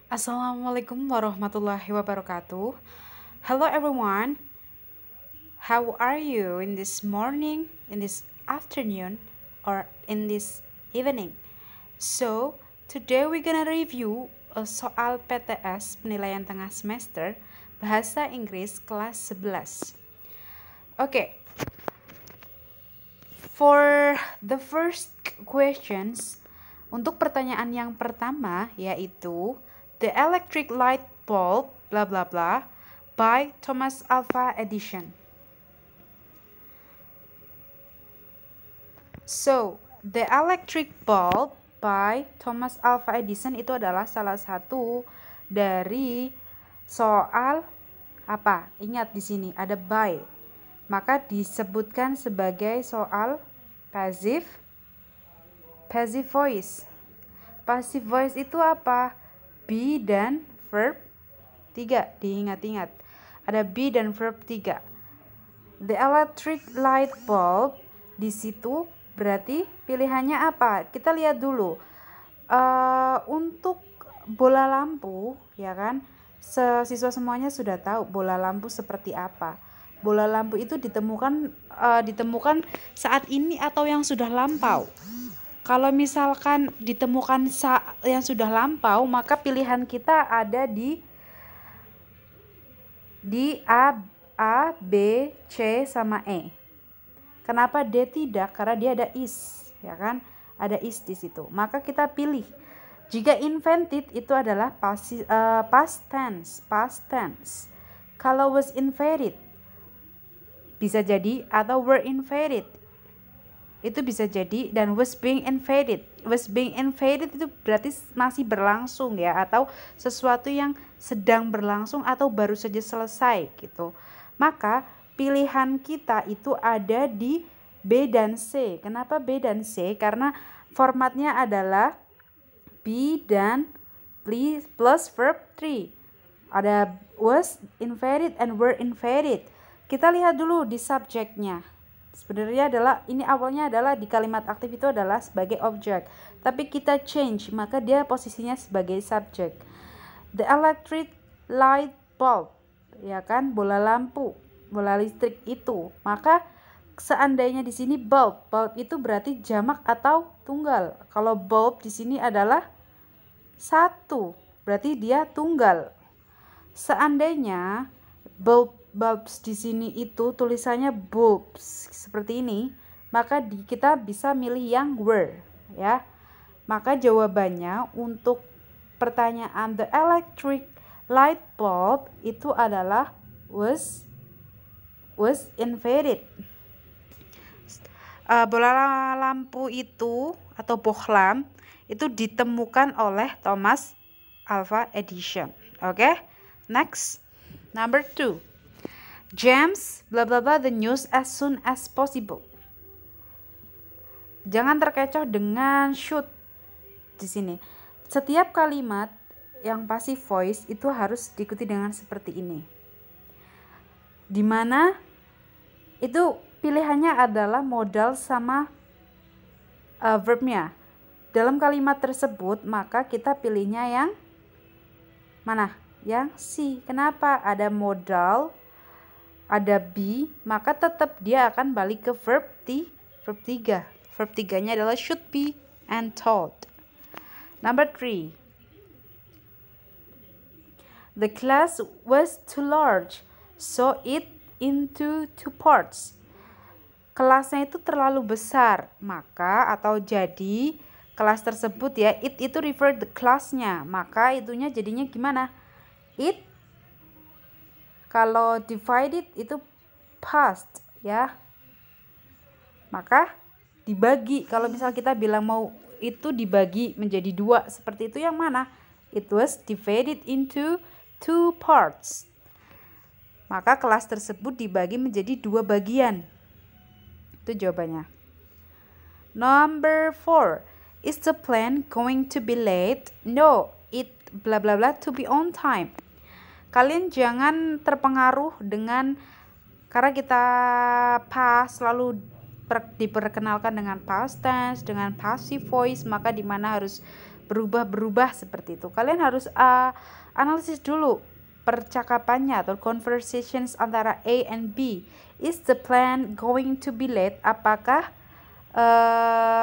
Assalamualaikum warahmatullahi wabarakatuh. Hello everyone. How are you in this morning, in this afternoon, or in this evening? So, today we're gonna review soal PTS penilaian tengah semester Bahasa Inggris kelas 11. Okay. For the first questions, untuk pertanyaan yang pertama yaitu The Electric Light Bulb bla bla bla by Thomas Alva Edison. So, The Electric Bulb by Thomas Alva Edison itu adalah salah satu dari soal apa? Ingat di sini ada by. Maka disebutkan sebagai soal passive voice. Passive voice itu apa? Be dan verb 3. Diingat-ingat. Ada be dan verb 3. The electric light bulb di situ berarti pilihannya apa? Kita lihat dulu. Untuk bola lampu, ya kan? Siswa semuanya sudah tahu bola lampu seperti apa. Bola lampu itu ditemukan saat ini atau yang sudah lampau. Kalau misalkan ditemukan yang sudah lampau, maka pilihan kita ada di A, B, C sama E. Kenapa D tidak? Karena dia ada is, ya kan? Ada is di situ. Maka kita pilih. Jika invented itu adalah past tense. Kalau was invented bisa jadi, atau were invented itu bisa jadi, dan was being invaded itu berarti masih berlangsung ya, atau sesuatu yang sedang berlangsung atau baru saja selesai gitu. Maka pilihan kita itu ada di B dan C. Kenapa B dan C? Karena formatnya adalah be dan plus verb 3. Ada was invaded and were invaded. Kita lihat dulu di subjeknya. Sebenarnya ini awalnya adalah di kalimat aktif itu adalah sebagai objek, tapi kita change, maka dia posisinya sebagai subjek. The electric light bulb, ya kan, bola lampu, bola listrik itu. Maka seandainya di sini bulb itu berarti jamak atau tunggal. Kalau bulb di sini adalah satu, berarti dia tunggal. Seandainya bulbs di sini itu tulisannya bulbs seperti ini, maka kita bisa milih yang were, ya. Maka jawabannya untuk pertanyaan the electric light bulb itu adalah was invented. Bola lampu itu atau bohlam itu ditemukan oleh Thomas Alva Edison. Oke? Next, number 2. James bla bla bla the news as soon as possible. Jangan terkecoh dengan should di sini. Setiap kalimat yang passive voice itu harus diikuti dengan seperti ini. Dimana itu pilihannya adalah modal sama verbnya. Dalam kalimat tersebut, maka kita pilihnya yang mana? Yang C. Kenapa? Ada modal, ada be, maka tetap dia akan balik ke verb 3. Verb 3-nya adalah should be and told. Number 3. The class was too large, so it into 2 parts. Kelasnya itu terlalu besar, maka atau jadi kelas tersebut ya, it itu refer the kelasnya, maka itunya jadinya gimana? It kalau divided itu past ya, maka dibagi. Kalau misal kita bilang mau itu dibagi menjadi 2 seperti itu, yang mana? It was divided into 2 parts. Maka kelas tersebut dibagi menjadi 2 bagian. Itu jawabannya. Number 4. Is the plan going to be late? No, it bla bla bla to be on time. Kalian jangan terpengaruh karena kita selalu diperkenalkan dengan past tense, dengan passive voice, maka dimana harus berubah-berubah seperti itu. Kalian harus analisis dulu percakapannya atau conversations antara A and B. Is the plane going to be late? Apakah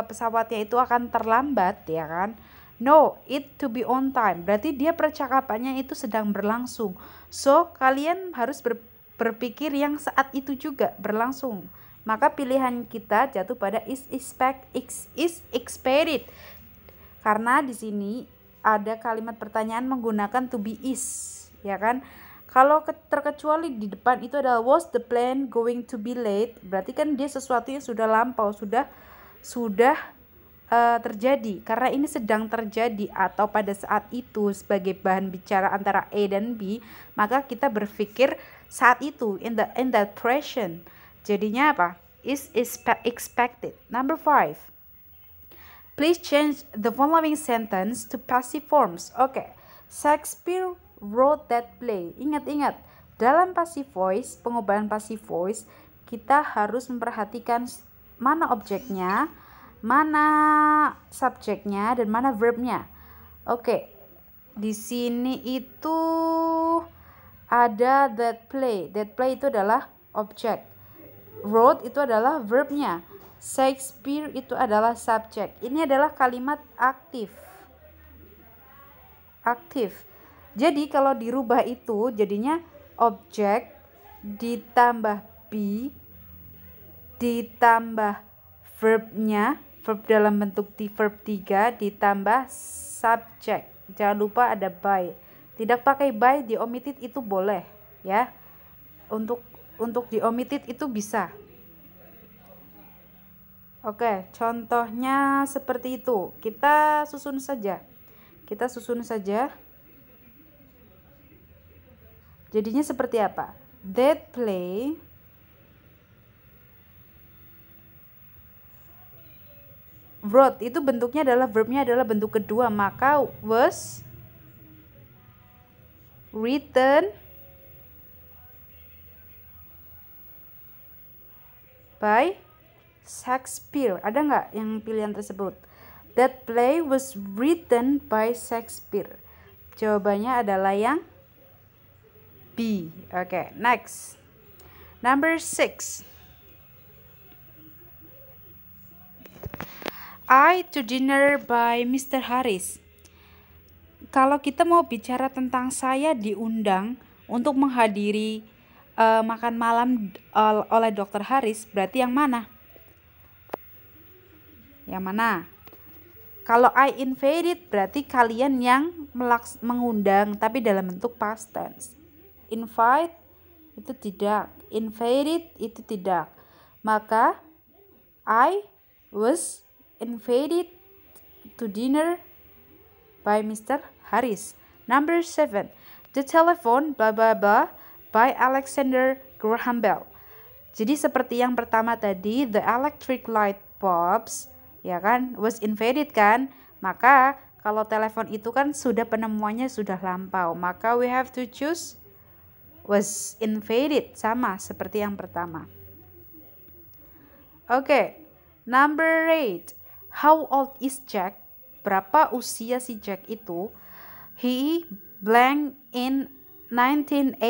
pesawatnya itu akan terlambat, ya kan? No, it to be on time. Berarti dia percakapannya itu sedang berlangsung. So, kalian harus berpikir yang saat itu juga berlangsung. Maka pilihan kita jatuh pada is expected. Karena di sini ada kalimat pertanyaan menggunakan to be is, ya kan? Kalau terkecuali di depan itu adalah was the plane going to be late, berarti kan dia sesuatu yang sudah lampau, sudah terjadi. Karena ini sedang terjadi atau pada saat itu sebagai bahan bicara antara A dan B, maka kita berpikir saat itu in that present. Jadinya apa? Is expected. Number 5. Please change the following sentence to passive forms. Oke. Shakespeare wrote that play. Ingat-ingat, dalam passive voice, pengubahan passive voice, kita harus memperhatikan mana objeknya, mana subjeknya, dan mana verbnya. Oke. Di sini itu ada that play. That play itu adalah objek. Wrote itu adalah verbnya. Shakespeare itu adalah subjek. Ini adalah kalimat aktif. Jadi kalau dirubah itu jadinya objek ditambah be ditambah verbnya, verb dalam bentuk verb 3 ditambah subjek. Jangan lupa ada by. Tidak pakai by, di omitted itu boleh, ya. Untuk di omitted itu bisa. Oke, contohnya seperti itu. Kita susun saja. Jadinya seperti apa? That play wrote itu bentuknya adalah verbnya adalah bentuk kedua, maka was written by Shakespeare. Ada nggak yang pilihan tersebut? That play was written by Shakespeare. Jawabannya adalah yang B. Oke, next. Number 6. I to dinner by Mr. Harris. Kalau kita mau bicara tentang saya diundang untuk menghadiri makan malam oleh Dr. Harris, berarti yang mana? Kalau I invited berarti kalian yang mengundang, tapi dalam bentuk past tense. Invite itu tidak, invited itu tidak. Maka I was invited to dinner by Mr. Harris. Number 7. The telephone blah blah blah by Alexander Graham Bell. Jadi seperti yang pertama tadi, the electric light bulbs, ya kan, was invented kan. Maka kalau telepon itu kan sudah penemuannya sudah lampau, maka we have to choose was invented, sama seperti yang pertama. Oke, number 8. How old is Jack? Berapa usia si Jack itu? He blank in 1980.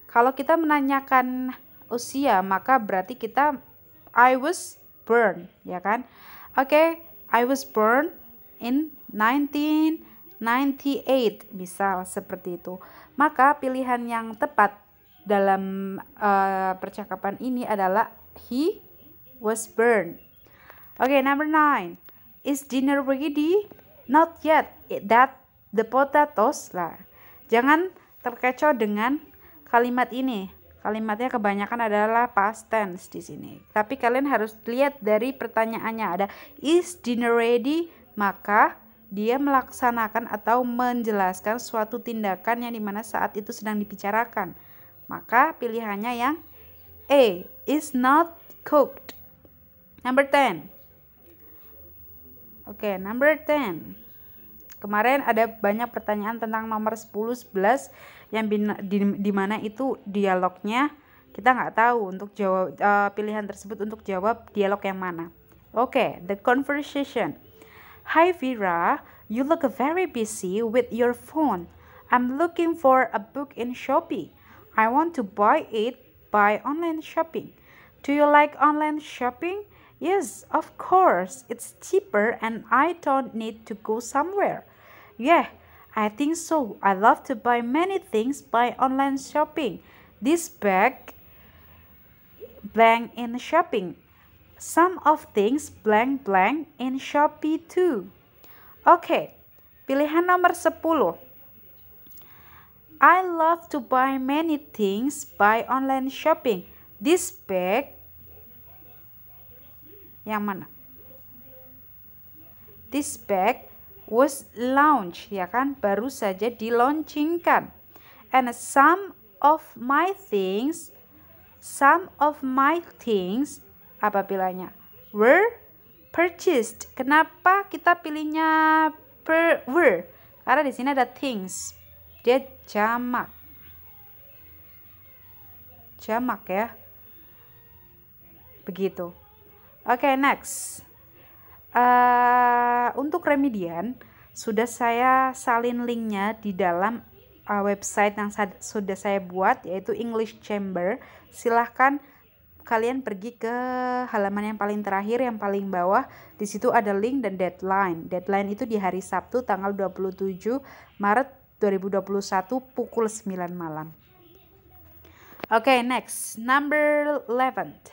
Kalau kita menanyakan usia, maka berarti kita I was born, ya kan? Oke, I was born in 1998, misal seperti itu. Maka pilihan yang tepat dalam percakapan ini adalah he was born. Oke, number 9. Is dinner ready? Not yet. That the potatoes lah. Jangan terkecoh dengan kalimat ini. Kalimatnya kebanyakan adalah past tense di sini. Tapi kalian harus lihat dari pertanyaannya, ada is dinner ready, maka dia melaksanakan atau menjelaskan suatu tindakan yang dimana saat itu sedang dibicarakan. Maka pilihannya yang A, is not cooked. Number 10. Oke, number 10. Kemarin ada banyak pertanyaan tentang nomor 10, 11 yang di mana itu dialognya kita nggak tahu untuk jawab pilihan tersebut untuk jawab dialog yang mana. Oke, the conversation. Hi Vera, you look very busy with your phone. I'm looking for a book in Shopee. I want to buy it by online shopping. Do you like online shopping? Yes, of course. It's cheaper and I don't need to go somewhere. Yeah, I think so. I love to buy many things by online shopping. This bag blank in shopping. Some of things blank blank in Shopee too. Oke, pilihan nomor 10. I love to buy many things by online shopping. This bag yang mana? This bag was launched, ya kan? Baru saja dilaunchingkan. And some of my things, apa bilangnya? Were purchased. Kenapa kita pilihnya were? Karena di sini ada things. Dia jamak. Jamak ya. Begitu. Oke, next. Untuk remedian sudah saya salin linknya di dalam website yang sudah saya buat, yaitu English Chamber. Silahkan kalian pergi ke halaman yang paling terakhir, yang paling bawah. Di situ ada link dan deadline. Deadline itu di hari Sabtu tanggal 27 Maret 2021 pukul 9 malam. Oke, next. Number 11.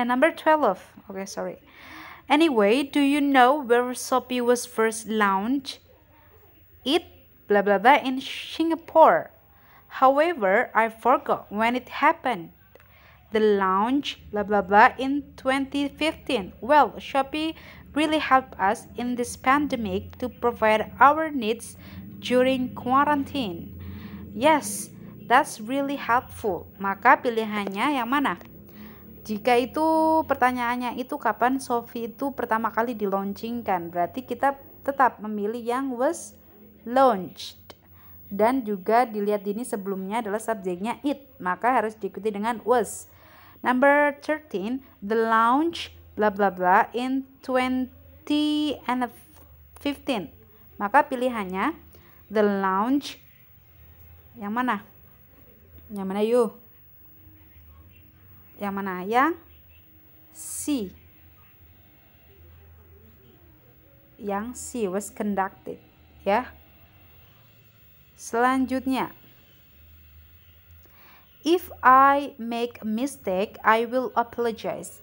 Number 12. Okay, sorry. Anyway, do you know where Shopee was first launched? It blah blah blah in Singapore. However, I forgot when it happened. The launch blah blah blah in 2015. Well, Shopee really helped us in this pandemic to provide our needs during quarantine. Yes, that's really helpful. Maka pilihannya yang mana? Jika itu pertanyaannya itu kapan Shopee itu pertama kali dilaunchingkan, berarti kita tetap memilih yang was launched. Dan juga dilihat ini sebelumnya adalah subjeknya it, maka harus diikuti dengan was. Number 13, the launch blah blah blah in 2015. Maka pilihannya the launch yang mana? Yang mana yuk? Yang mana? Yang C. Yang C was conducted, ya. Selanjutnya, if I make a mistake, I will apologize.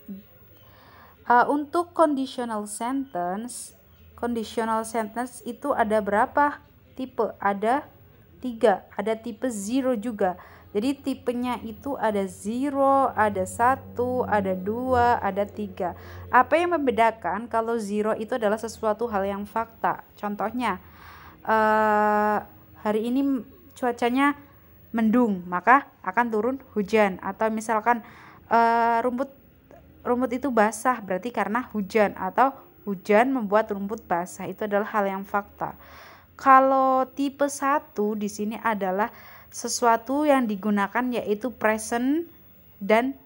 Untuk conditional sentence itu ada berapa tipe? Ada 3. Ada tipe 0 juga. Jadi tipenya itu ada 0, ada 1, ada 2, ada 3. Apa yang membedakan kalau 0 itu adalah sesuatu hal yang fakta? Contohnya, hari ini cuacanya mendung, maka akan turun hujan. Atau misalkan rumput itu basah, berarti karena hujan. Atau hujan membuat rumput basah, itu adalah hal yang fakta. Kalau tipe 1 di sini adalah sesuatu yang digunakan yaitu present dan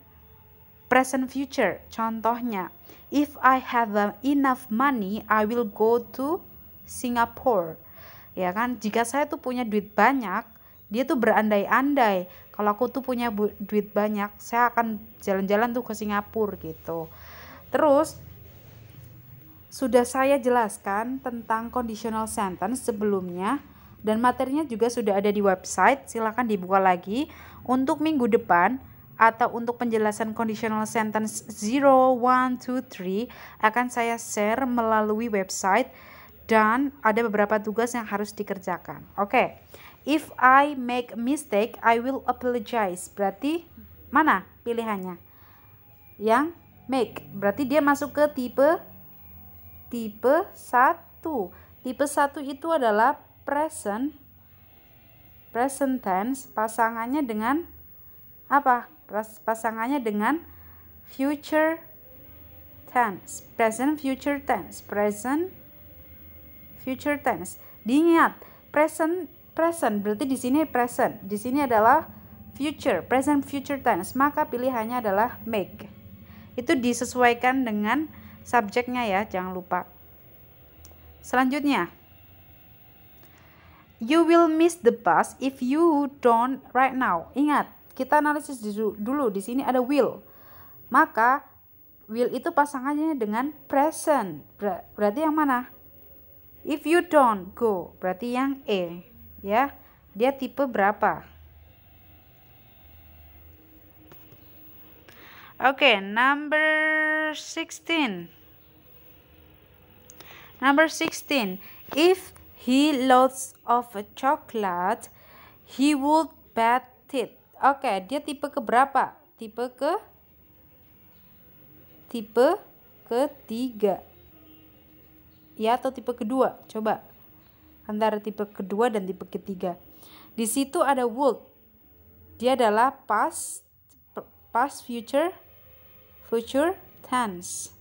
present future. Contohnya, if I have enough money, I will go to Singapore. Ya kan, jika saya tuh punya duit banyak, dia tuh berandai-andai. Kalau aku tuh punya duit banyak, saya akan jalan-jalan tuh ke Singapura gitu. Terus sudah saya jelaskan tentang conditional sentence sebelumnya, dan materinya juga sudah ada di website. Silakan dibuka lagi. Untuk minggu depan atau untuk penjelasan conditional sentence 0, 1, 2, 3 akan saya share melalui website, dan ada beberapa tugas yang harus dikerjakan. Oke. If I make a mistake, I will apologize. Berarti mana pilihannya? Yang make. Berarti dia masuk ke tipe 1. Tipe 1 itu adalah present tense, pasangannya dengan apa? Pasangannya dengan future tense. Present future tense. Diingat, present berarti di sini present. Di sini adalah future, present future tense. Maka pilihannya adalah make. Itu disesuaikan dengan subjeknya ya, jangan lupa. Selanjutnya, you will miss the bus if you don't right now. Ingat, kita analisis dulu. Di sini ada will. Maka will itu pasangannya dengan present. Berarti yang mana? If you don't go, berarti yang E, ya. Dia tipe berapa? Oke, number 16. Number 16. If he loads of a chocolate, he would bet it. Oke, dia tipe keberapa? Tipe ketiga. Ya, atau tipe kedua? Coba. Antara tipe kedua dan tipe ketiga. Di situ ada would. Dia adalah past future tense.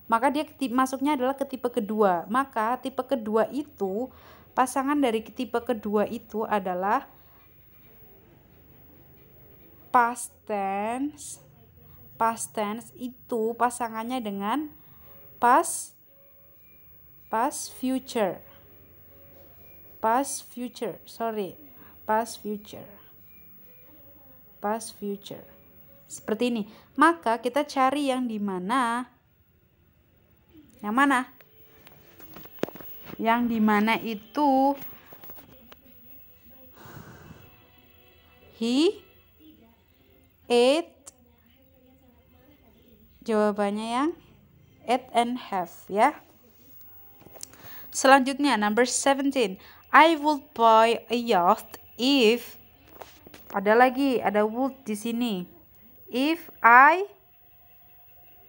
Maka dia masuknya adalah ke tipe kedua. Maka tipe kedua itu, pasangan dari tipe kedua itu adalah past tense. Past tense itu pasangannya dengan past future. Past future. Seperti ini. Maka kita cari yang di mana? Yang mana? Yang di mana itu he ate. Jawabannya yang ate and have, ya. Selanjutnya number 17. I would buy a yacht if. Ada lagi, ada would di sini. If I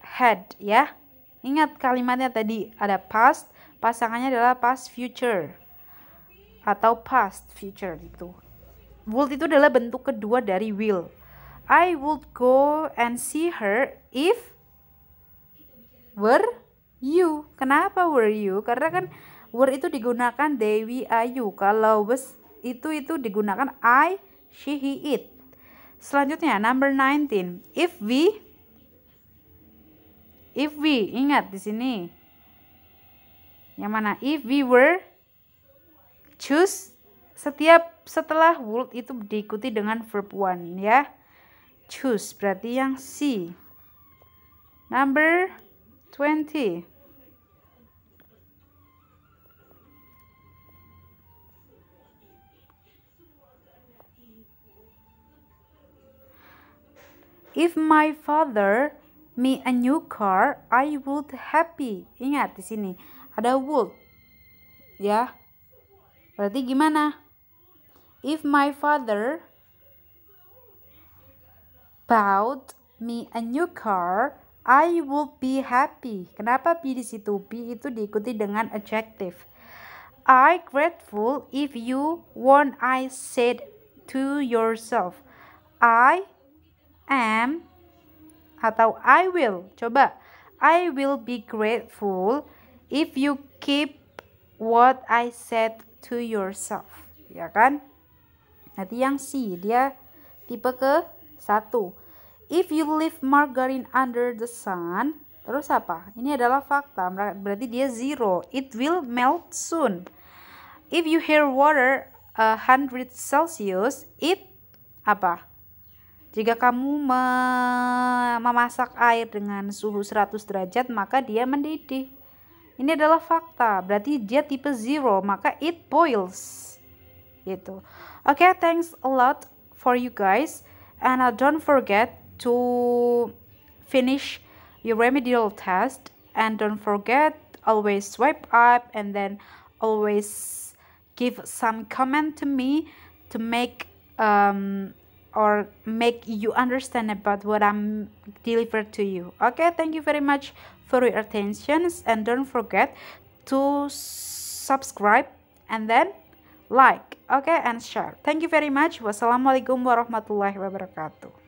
had, ya. Ingat kalimatnya tadi ada past, pasangannya adalah past future atau past future itu. Would itu adalah bentuk kedua dari will. I would go and see her if were you. Kenapa were you? Karena kan were itu digunakan Dewi Ayu. Kalau was itu digunakan I, she, he, it. Selanjutnya number 19. If we, ingat di sini. Yang mana? If we were, choose, setelah would itu diikuti dengan verb one, ya. Choose berarti yang C. Number 20. If my father me a new car, I would happy. Ingat di sini ada would, ya. Berarti gimana? If my father bought me a new car, I would be happy. Kenapa be di situ? Be itu diikuti dengan adjective. I grateful if you won. I said to yourself, I am atau I will. Coba. I will be grateful if you keep what I said to yourself. Ya kan? Nanti yang C, dia tipe ke-1. If you leave margarine under the sun, terus apa? Ini adalah fakta, berarti dia 0. It will melt soon. If you heat water 100 Celsius, it apa? Jika kamu memasak air dengan suhu 100 derajat, maka dia mendidih. Ini adalah fakta, berarti dia tipe 0, maka it boils. Gitu. Okay, thanks a lot for you guys. And don't forget to finish your remedial test. And don't forget, always swipe up and then always give some comment to me to make or make you understand about what I'm delivered to you. Okay, thank you very much for your attention, and don't forget to subscribe and then like, okay, and share. Thank you very much. Wassalamualaikum warahmatullahi wabarakatuh.